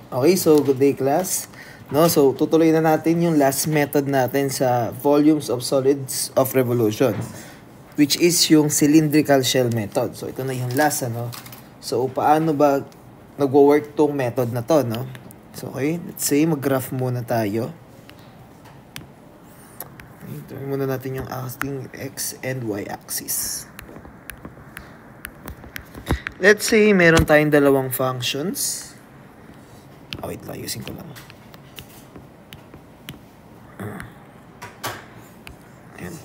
Okay, so good day class. No, so tutuloy na natin yung last method natin sa volumes of solids of revolution, which is yung cylindrical shell method. So ito na yung last, ano. So paano ba nagwo-work tong method na to, no? So okay, let's say mag-graph muna tayo. Turn muna natin yung ating x and y axis. Let's say meron tayong dalawang functions. Oh, wait lang, ayusin ko lang. Ayan.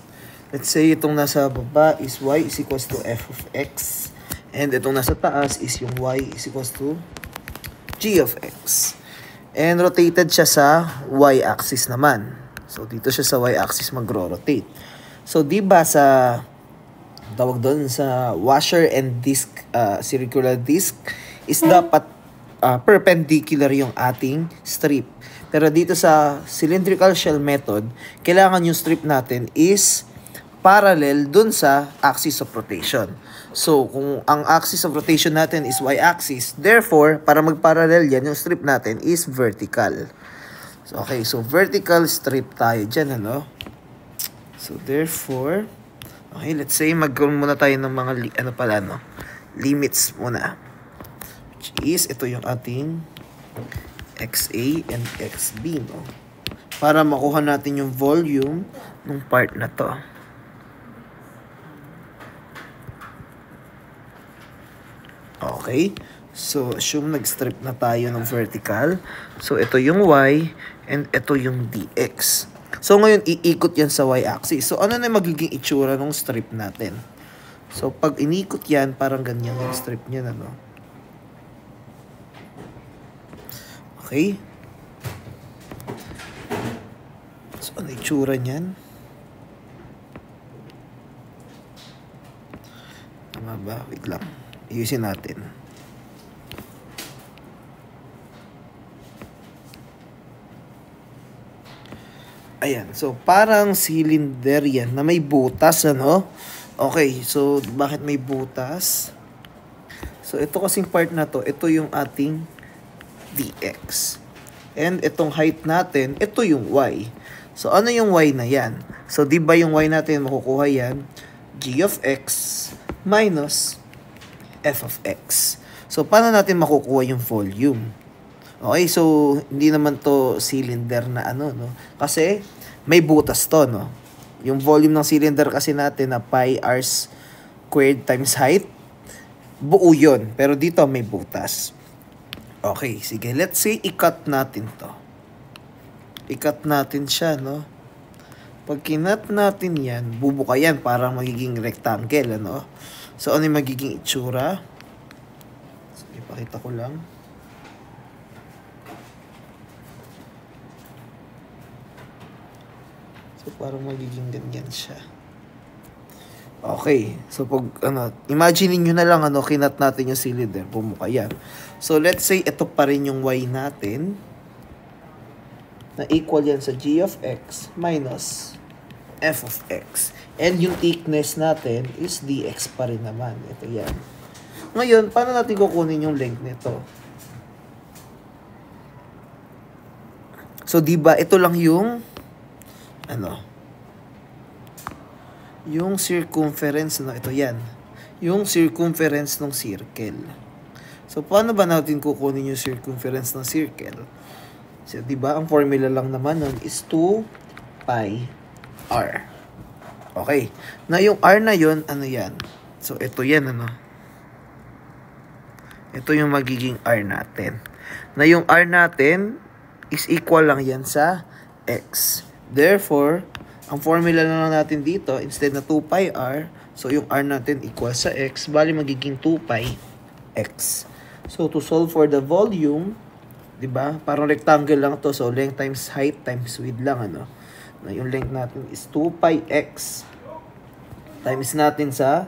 Let's say itong nasa baba is y is equals to f of x. And itong nasa taas is yung y is equals to g of x. And rotated siya sa y-axis naman. So, dito siya sa y-axis magro-rotate. So, di ba sa tawag doon sa washer and disc, circular disc is dapat perpendicular yung ating strip. Pero dito sa cylindrical shell method, kailangan yung strip natin is parallel dun sa axis of rotation. So, kung ang axis of rotation natin is y-axis, therefore, para mag-parallel yan, yung strip natin is vertical. So, okay, so vertical strip tayo dyan, ano? So, therefore, okay, let's say, magkaroon muna tayo ng mga, limits muna. Which is, ito yung ating XA and XB, no? Para makuha natin yung volume ng part na to. Okay, so assume nag-strip na tayo ng vertical. So, ito yung y and ito yung dx. So, ngayon, iikot yan sa y-axis. So, ano na magiging itsura ng strip natin? So, pag inikot yan, parang ganyan yung strip niya, ano? Okay. So, ano itsura niyan? Tama ba? Wait lang. Ayusin natin. Ayan. So, parang cylinder yan na may butas, ano? Okay. So, bakit may butas? So, ito kasing part na to, ito yung ating dx. And itong height natin, ito yung y. So, ano yung y na yan? So, di ba yung y natin makukuha yan? G of x minus f of x. So, paano natin makukuha yung volume? Okay, so, hindi naman to cylinder na ano, no? Kasi, may butas to, no? Yung volume ng cylinder kasi natin na pi r squared times height, buo yun. Pero dito, may butas. Okay, sige. Let's say, i-cut natin to. I-cut natin siya, no? Pag kinat natin yan, bubuka yan, parang magiging rectangle, ano? So, ano yung magiging itsura? So, ipakita ko lang. So, parang magiging ganyan siya. Okay. So, pag, imagine nyo na lang, kinat natin yung cylinder, bumuka yan. So, let's say, ito pa rin yung y natin, na equal yan sa g of x minus f of x. And yung thickness natin is dx pa rin naman. Ito yan. Ngayon, paano natin kukunin yung length nito? So, diba, ito lang yung, yung circumference, no? Ito yan. Yung circumference ng circle. So, paano ba natin kukunin yung circumference ng circle? So, diba, ang formula lang naman nun is 2 pi r. Okay. Na yung r na yun, ano yan? So, ito yan, ano? Ito yung magiging r natin. Na yung r natin is equal lang yan sa x. Therefore, ang formula na lang natin dito, instead na 2 pi r, so yung r natin equal sa x, bali magiging 2 pi x. So, to solve for the volume, diba? Parang rectangle lang to. So, length times height times width lang, ano? Na yung length natin is 2 pi x times natin sa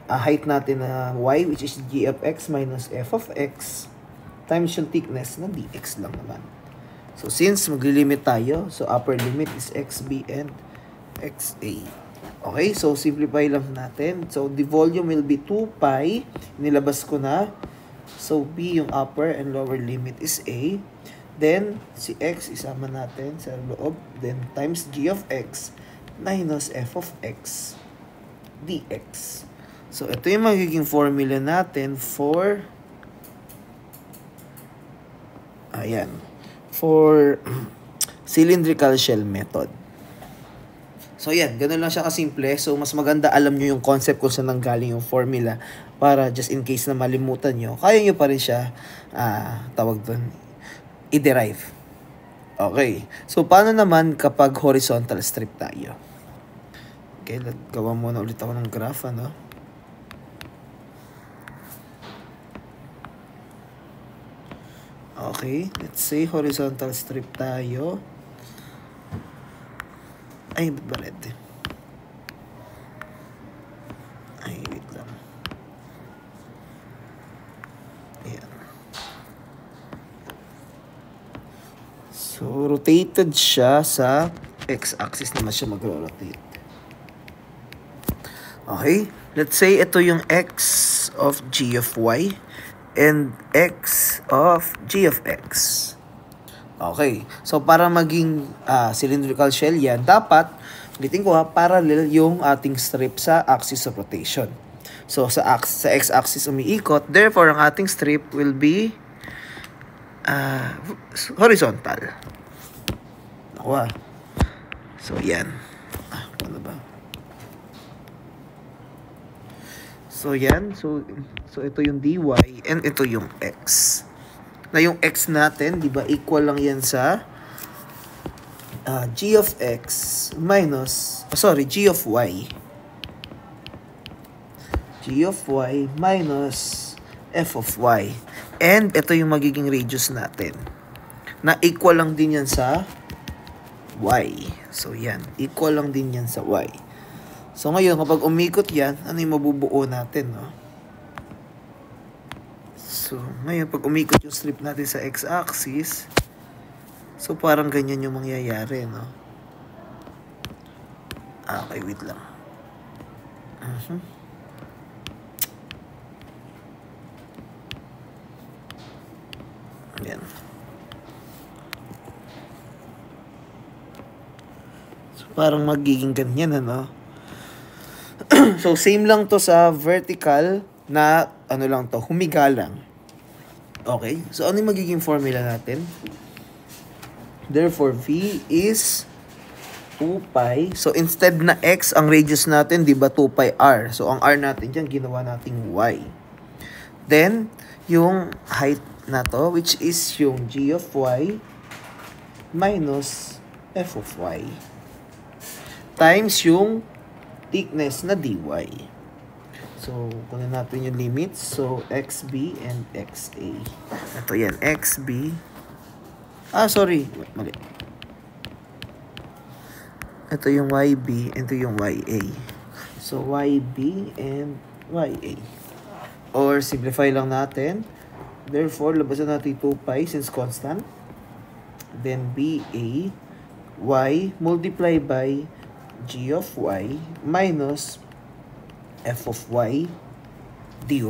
height natin na y, which is g of x minus f of x times yung thickness na dx lang naman. So, since maglilimit tayo, so upper limit is xb and xa. Okay, so simplify lang natin. So, the volume will be 2 pi. Nilabas ko na. So, B yung upper and lower limit is A. Then, si x isama natin sa loob. Then, times g of x minus f of x dx. So, ito yung magiging formula natin for for cylindrical shell method. So, yan. Ganun lang siya kasimple. So, mas maganda alam nyo yung concept kung saan nanggaling yung formula para just in case na malimutan nyo, kaya nyo pa rin siya, tawag doon, i-derive. Okay. So, paano naman kapag horizontal strip tayo? Okay, gawa muna ulit ako ng graph, ano? Okay, let's say horizontal strip tayo. Ay, ba't ba red? Ay, wait lang. Ayan. So, rotated siya sa x-axis naman siya mag-rotate. Okay, let's say ito yung x of g of y and x of g of x. Okay. So, para maging cylindrical shell yan, dapat, ulitin ko parallel yung ating strip sa axis of rotation. So, sa x-axis umiikot. Therefore, ang ating strip will be horizontal. Nakuha. So, yan. Paano ba? So, yan. So, ito yung dy and ito yung x. Na yung x natin, di ba, equal lang yan sa g of x minus, g of y. G of y minus f of y. And ito yung magiging radius natin. Na equal lang din yan sa y. So, yan. Equal lang din yan sa y. So, ngayon, kapag umikot yan, ano yung mabubuo natin, no? So, ngayon, pag umikot yung strip natin sa x-axis, so, parang ganyan yung mangyayari, no? Okay, wait lang. Ayan. So, parang magiging ganyan, ano? So, same lang to sa vertical na, lang to, humiga lang. Okay? So, ano yung magiging formula natin? Therefore, V is 2 pi. So, instead na x, ang radius natin, di ba, 2 pi r. So, ang r natin dyan, ginawa nating y. Then, yung height na to, which is yung g of y minus f of y times yung thickness na dy. So, kunin natin yung limits. So, xb and xa. Ito yan, xb. Sorry. Mali. Ito yung yb, ito yung ya. So, yb and ya. Or, simplify lang natin. Therefore, labasan natin 2 pi since constant. Then, ba, y, multiply by g of y minus f of y dy.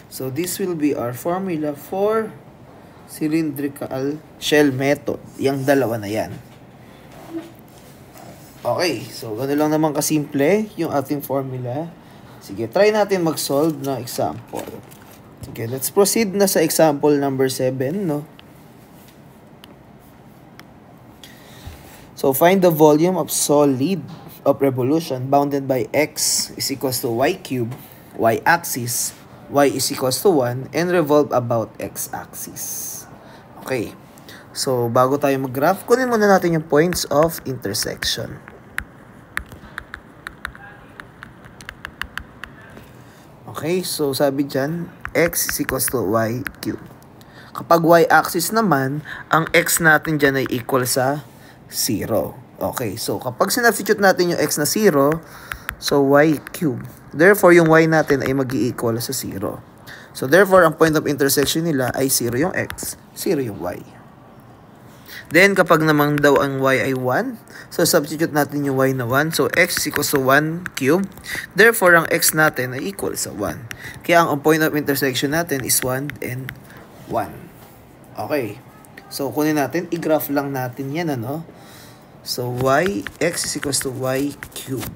So, this will be our formula for cylindrical shell method. Yang dalawa na yan. Okay. So, gano'n lang naman kasimple yung ating formula. Sige, try natin mag-solve ng example. Sige, let's proceed na sa example number 7, no? So, find the volume of solid of revolution bounded by x is equals to y cube, y-axis, y is equals to 1, and revolve about x-axis. Okay. So, bago tayo mag-graph, kunin muna natin yung points of intersection. Okay. So, sabi dyan, x is equals to y cube. Kapag y-axis naman, ang x natin dyan ay equal sa 0. Okay, so kapag sinubstitute natin yung x na 0, so y cube. Therefore, yung y natin ay mag-i-equal sa 0. So, therefore, ang point of intersection nila ay 0 yung x, 0 yung y. Then, kapag naman daw ang y ay 1, so substitute natin yung y na 1. So, x is equals to 1 cube. Therefore, ang x natin ay equal sa 1. Kaya ang point of intersection natin is 1 and 1. Okay. So, kunin natin, i-graph lang natin yan, ano? So, x is equals to y cube.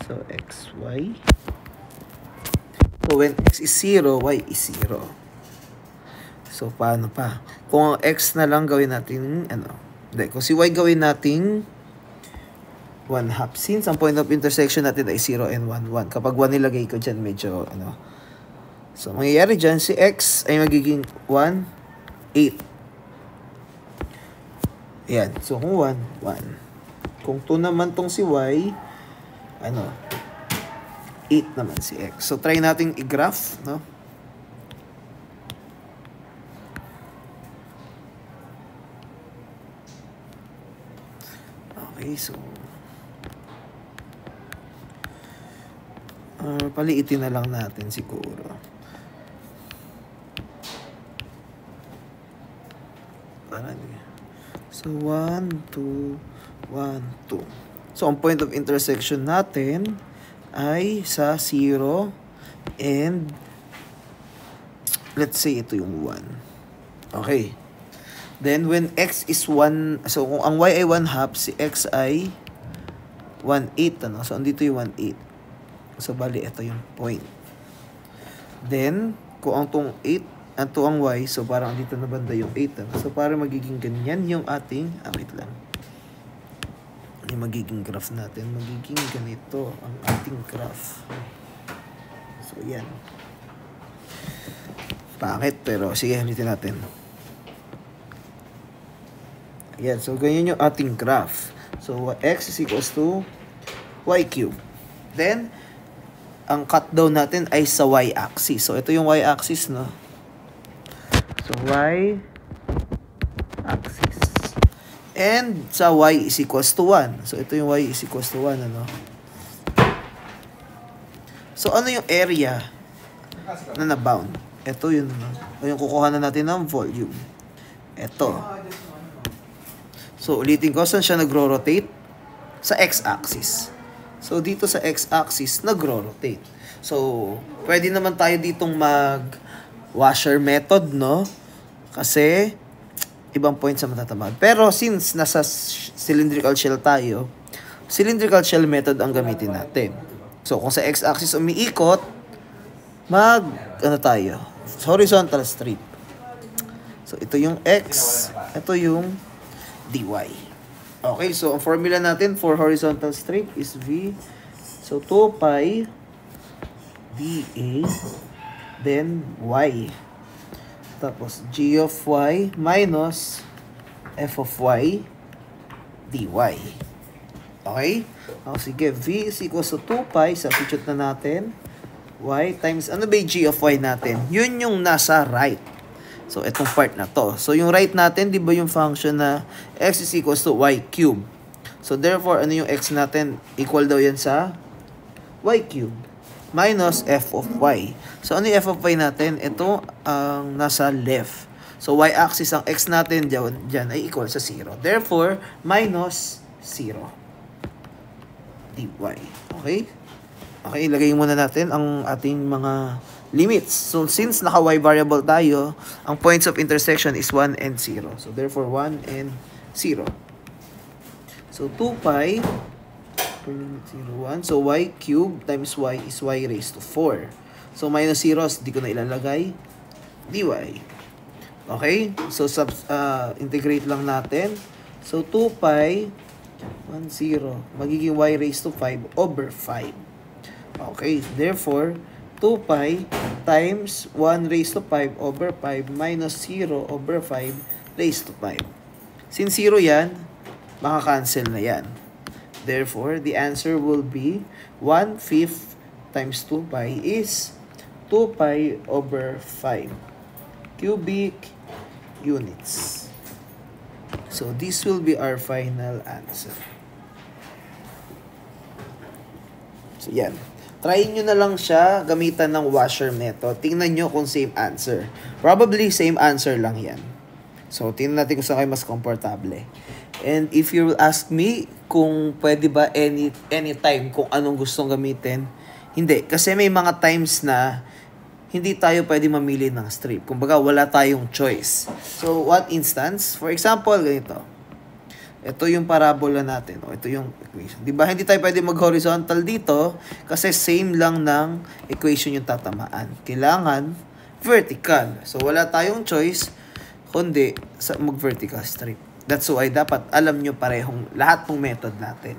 So, xy. So, when x is 0, y is 0. So, paano pa? Kung ang x na lang gawin natin, Hindi, kung si y gawin natin 1/2. Since ang point of intersection natin ay 0 and 1, 1. Kapag 1 nilagay ko dyan, medyo, So, mangyayari dyan, si x ay magiging 1, 8. Ayan. So, kung 1, 1. Kung 2 naman tong si y, 8 naman si x. So, try nating i-graph, no? Okay, so paliitin na lang natin siguro. So, 1, 2, 1, 2. So, ang point of intersection natin ay sa 0 and let's say ito yung 1. Okay. Then, when x is 1, so kung ang y ay 1/2, si x ay 1/8, So, andito yung 1/8. So, bali, ito yung point. Then, kung ang tong 8, ang y, so parang dito na banda yung 8, So, parang magiging ganyan yung ating, wait lang. Yung magiging graph natin, magiging ganito ang ating graph. So, yan. Bakit? Pero, sige, ulitin natin. Yan, so ganyan yung ating graph. So, x is equals to y cube. Then, ang cut down natin ay sa y-axis. So, ito yung y-axis, no? So, y-axis. And, sa y is equals to 1. So, ito yung y is equals to 1, ano? So, ano yung area na na-bound? Ito yun, no? O yung kukuha na natin ng volume. Ito. So, ulitin ko, saan siya nagro-rotate? Sa x-axis. So, dito sa x-axis, nagro-rotate. So, pwede naman tayo ditong mag-washer method, no? Kasi, ibang point sa matatamad. Pero, since nasa cylindrical shell tayo, cylindrical shell method ang gamitin natin. So, kung sa x-axis umiikot, tayo? Horizontal strip. So, ito yung x, ito yung dy. Okay, so ang formula natin for horizontal strip is v. So 2 pi dA then y. Tapos g of y minus f of y dy. Okay? Sige, v is equals to 2 pi. Substitute na natin. Y times, ano ba yung g of y natin? Yun yung nasa right. So, itong part na to. So, yung right natin, di ba yung function na x is equals to y cube. So, therefore, ano yung x natin? Equal daw yan sa y cube minus f of y. So, ano yung f of y natin? Ito ang nasa left. So, y-axis ang x natin dyan ay equal sa 0. Therefore, minus 0 dy. Okay? Okay, ilagay muna natin ang ating mga limits. So, since naka-y variable tayo, ang points of intersection is 1 and 0. So, therefore, 1 and 0. So, 2 pi per limit 0, 1. So, y cube times y is y raised to 4. So, minus 0, di ko na ilalagay. dy. Okay? So, integrate lang natin. So, 2 pi 1, 0. Magiging y raised to 5 over 5. Okay? Therefore, 2 pi times 1 raised to 5 over 5 minus 0 over 5 raised to 5. Since 0 yan, makakancel na yan. Therefore, the answer will be 1/5 times 2 pi is 2 pi over 5 cubic units. So, this will be our final answer. So, yan. Try nyo na lang siya gamitan ng washer method. Tingnan nyo kung same answer. Probably same answer lang yan. So, tingnan natin kung saan kayo mas komportable. And if you will ask me kung pwede ba anytime kung anong gustong gamitin, hindi. Kasi may mga times na hindi tayo pwede mamili ng strip. Kumbaga, wala tayong choice. So, what instance? For example, ganito. Ito yung parabola natin. O, ito yung equation. Diba, hindi tayo pwede mag-horizontal dito kasi same lang ng equation yung tatamaan. Kailangan vertical. So, wala tayong choice kundi sa mag-vertical strip. That's why dapat alam nyo parehong lahat ng method natin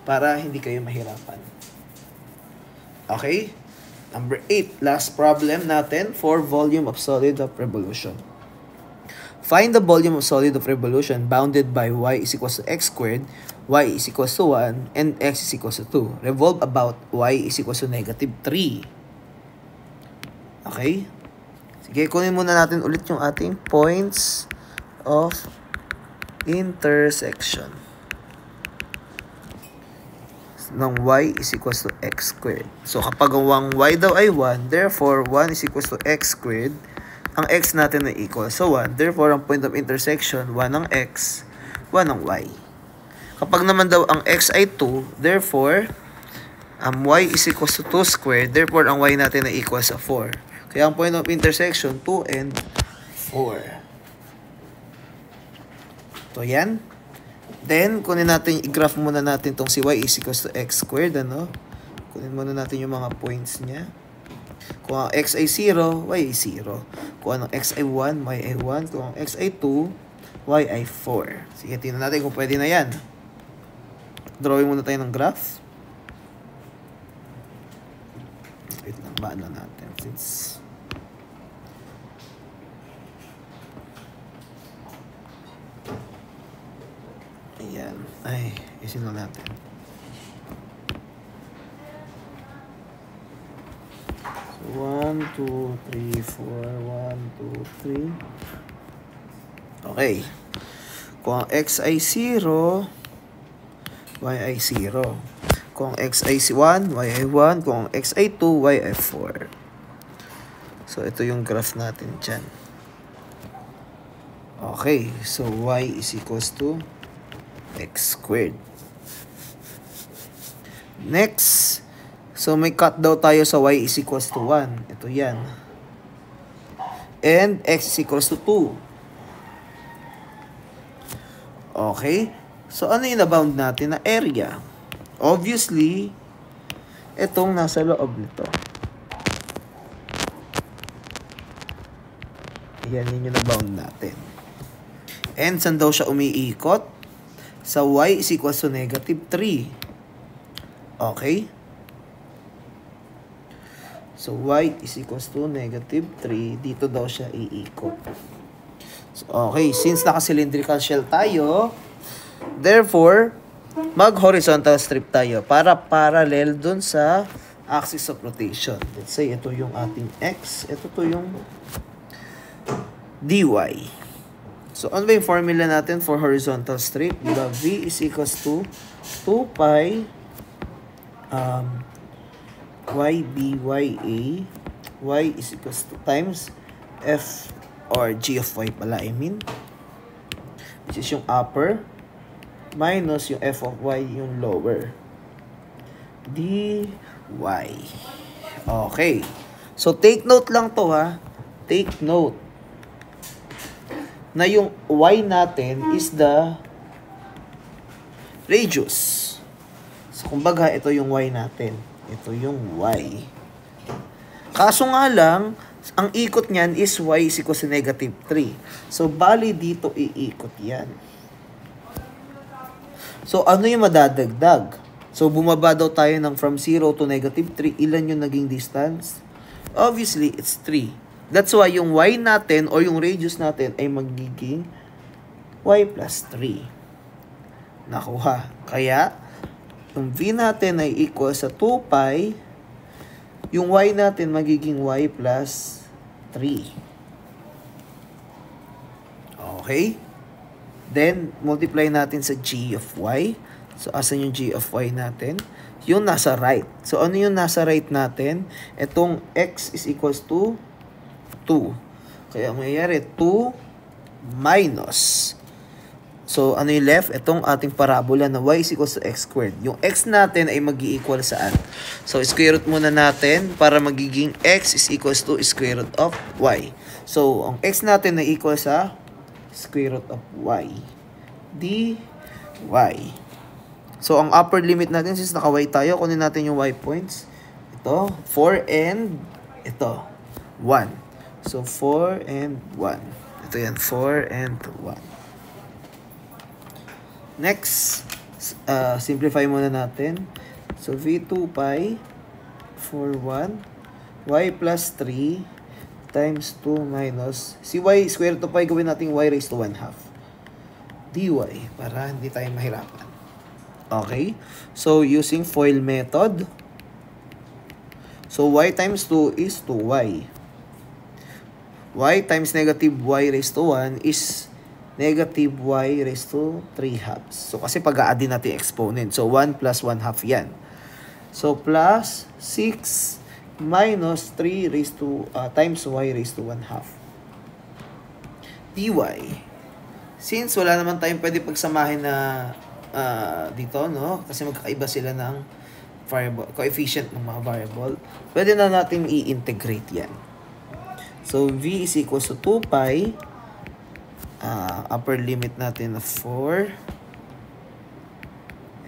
para hindi kayo mahirapan. Okay? Number 8, last problem natin for volume of solid of revolution. Find the volume of solid of revolution bounded by y is equals to x squared, y is equals to 1, and x is equals to 2. Revolve about y is equals to negative 3. Okay? Sige, kunin muna natin ulit yung ating points of intersection ng y is equals to x squared. So, kapag ang y daw ay 1, therefore, 1 is equals to x squared. Ang x natin ay equals to 1. Therefore, ang point of intersection, 1 ng x, 1 ng y. Kapag naman daw ang x ay 2, therefore, ang y is equals to 2 squared. Therefore, ang y natin ay equals to 4. Kaya ang point of intersection, 2 and 4. So, yan. Then, kunin natin, i-graph muna natin tong si y is equals to x squared, ano? Kunin muna natin yung mga points niya. Kung ang x ay 0, y ay 0. Kung ang x ay 1, y ay 1. Kung ang x ay 2, y ay 4. Sige, tingnan natin kung pwede na yan. Drawing muna tayo ng graph. Wait lang, baan na natin. Since ayan. Ay, isin na natin. So, 1, 2, 3, 4. 1, 2, 3. Okay. Kung ang x ay 0, y ay 0. Kung ang x ay 1, y ay 1. Kung ang x ay 2, y ay 4. So, ito yung graph natin dyan. Okay. So, y is equals to x squared. Next, so may cut daw tayo sa y is equals to 1. Ito yan. And x is equals to 2. Okay? So ano yung na-bound natin na area? Obviously, itong nasa loob nito. Yan yung na-bound natin. And saan daw siya umiikot? Sa y is equals to negative 3. Okay? So, y is equals to negative 3. Dito daw siya iikot. So, okay, since naka-cylindrical shell tayo, therefore, mag-horizontal strip tayo para parallel dun sa axis of rotation. Let's say, ito yung ating x. Ito to yung dy. So, ano ba yung formula natin for horizontal strip? Diba? V is equals to 2 pi YBYA y is equals to times f or g of y pala, I mean. Which is yung upper minus yung f of y yung lower. dy. Okay. So, take note lang to ha. Take note na yung y natin is the radius. So, kumbaga, ito yung y natin. Ito yung y. Kaso nga lang, ang ikot niyan is y is equals to negative 3. So, bali dito iikot yan. So, ano yung madadagdag? So, bumaba daw tayo ng from 0 to negative 3. Ilan yung naging distance? Obviously, it's 3. That's why yung y natin or yung radius natin ay magiging y plus 3. Nakuha. Kaya, yung v natin ay equal sa 2 pi, yung y natin magiging y plus 3. Okay? Then, multiply natin sa g of y. So, asan yung g of y natin? Yung nasa right. So, ano yung nasa right natin? Itong x is equals to 2. Kaya, mayayari 2 minus. So, ano yung left? Itong ating parabola na y is equals to x squared. Yung x natin ay mag-i-equal saan? So, square root muna natin para magiging x is equals to square root of y. So, ang x natin ay equal sa square root of y. dy. So, ang upper limit natin, since naka-y tayo, kunin natin yung y points. Ito, 4 and ito, 1. So, 4 and 1. Ito yan, 4 and 1. Next, simplify muna natin. So, v2 pi 4, 1, y plus 3 times 2 minus, si y square root of pi, gawin natin y raised to 1/2 dy para hindi tayo mahirapan. Okay? So, using FOIL method, so y times 2 is 2y. Y times negative y raised to 1 is negative y raised to 3/2. So, kasi pag-a-add natin exponent. So, 1 plus 1/2 yan. So, plus 6 minus 3 raised to, times y raised to 1/2 dy. Since wala naman tayong pwede pagsamahin na dito, no? Kasi magkakaiba sila ng variable, coefficient ng mga variable. Pwede na natin i-integrate yan. So, v is equals to 2 pi, upper limit natin na 4,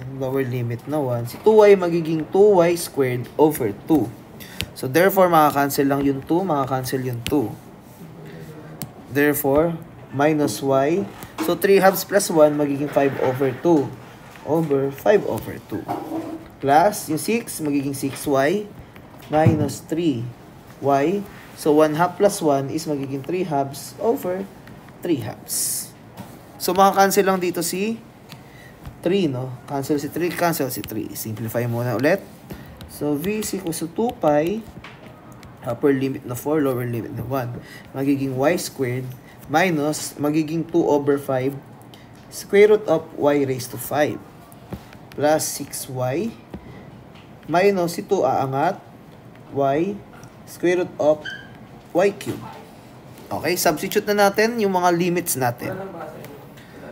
and lower limit na 1. Si 2y magiging 2y squared over 2. So, therefore, makakancel lang yung 2, makakancel yung 2. Therefore, minus y. So, 3/2 plus 1 magiging 5 over 2. Over 5 over 2. Plus, yung 6 magiging 6y minus 3y. So, 1/2 plus 1 is magiging 3/2 over 3/2. So, makakancel lang dito si 3, no? Cancel si 3, cancel si 3. Simplify muna ulit. So, v is equals to 2 pi, upper limit na 4, lower limit na 1. Magiging y squared minus, magiging 2 over 5, square root of y raised to 5. Plus 6y, minus si 2 aangat, y, square root of y cube. Okay, substitute na natin yung mga limits natin.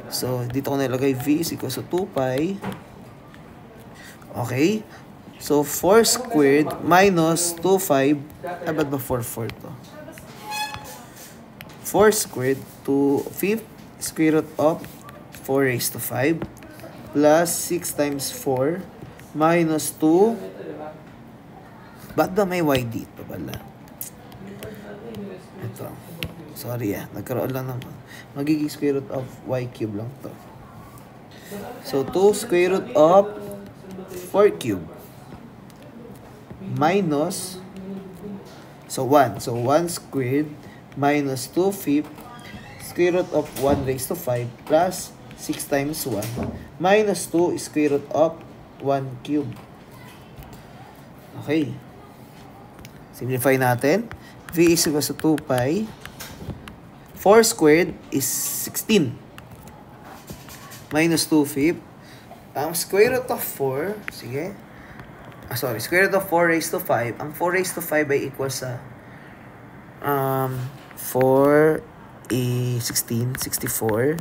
So, dito ko nilagay v is equals to 2 pi. Okay. So, 4 squared minus 2, 5. Ba't ba 4 to? 4 squared to 5th square root of 4 raised to 5 plus 6 times 4 minus 2. Ba't ba may y dito pala? Ito. Sorry nagkaroon lang ng magiging square root of y cube lang to. So, 2 square root of 4 cube minus, so 1. So, 1 squared minus 2 fifth square root of 1 raised to 5 plus 6 times 1 minus 2 square root of 1 cube. Okay. Simplify natin. V is equals to 2 pi. 4 squared is 16. Minus 2 fifth. Ang square root of 4, sige. Square root of 4 raised to 5. Ang 4 raised to 5 ay equal sa 4 16, 64.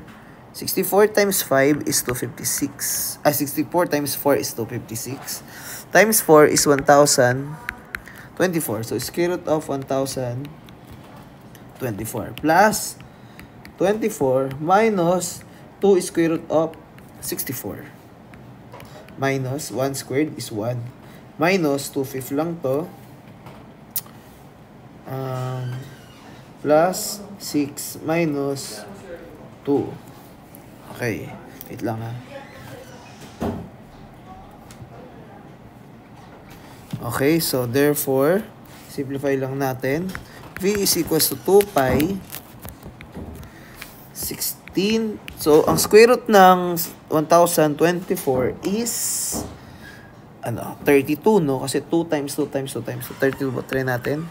64 times 5 is 256. 64 times 4 is 256. Times 4 is 1,024. So, square root of 1,024 plus 24 minus 2 square root of 64. Minus 1 squared is 1. Minus 2 fifth lang to. Plus 6 minus 2. Okay. Wait lang Okay, so therefore, simplify lang natin. V is equals to 2 pi 16. So, ang square root ng 1,024 is 32, no? Kasi 2 times 2 times 2 times 2. 32 ba? Try natin.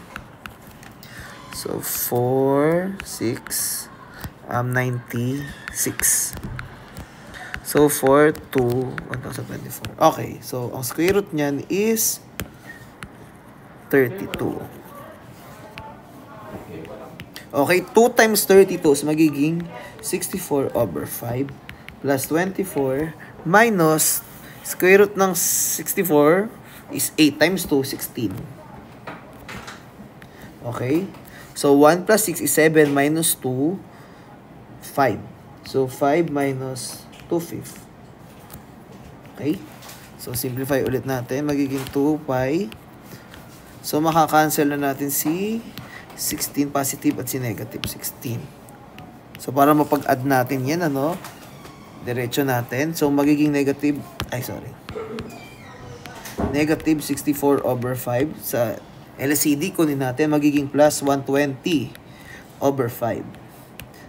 So, 4, 6, 96. So, 4 to 1,024. Okay. So, ang square root niyan is 32. Okay, 2 times 32 is magiging 64 over 5 plus 24 minus square root ng 64 is 8 times 2, 16. Okay? So, 1 plus 6 is 7 minus 2, 5. So, 5 minus 2/5. Okay? So, simplify ulit natin. Magiging 2 pi. So, makakancel na natin si 16 positive at si negative 16. So, para mapag-add natin yan, ano? Diretso natin. So, magiging negative, negative 64 over 5. Sa LCD, kunin natin, magiging plus 120 over 5.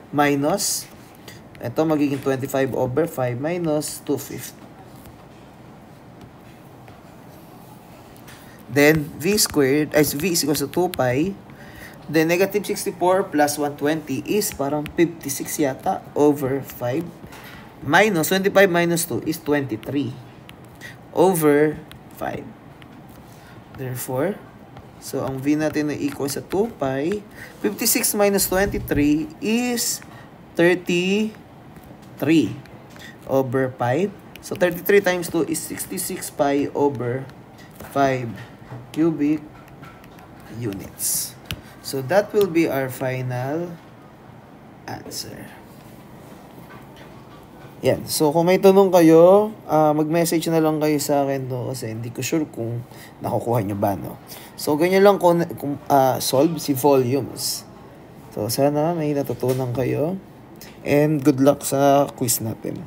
Minus, ito magiging 25 over 5 minus 2/5. Then, V squared, V is equals to 2 pi. Then, negative 64 plus 120 is parang 56 yata over 5. Minus 25 minus 2 is 23 over 5. Therefore, so ang V natin na equal sa 2 pi. 56 minus 23 is 33 over 5. So, 33 times 2 is 66 pi over 5 cubic units. So, that will be our final answer. Yan. So, kung may tanong kayo, mag-message na lang kayo sa akin, no? Kasi hindi ko sure kung nakukuha nyo ba, no? So, ganyan lang kung solve si volumes. So, sana may natutunan kayo. And good luck sa quiz natin.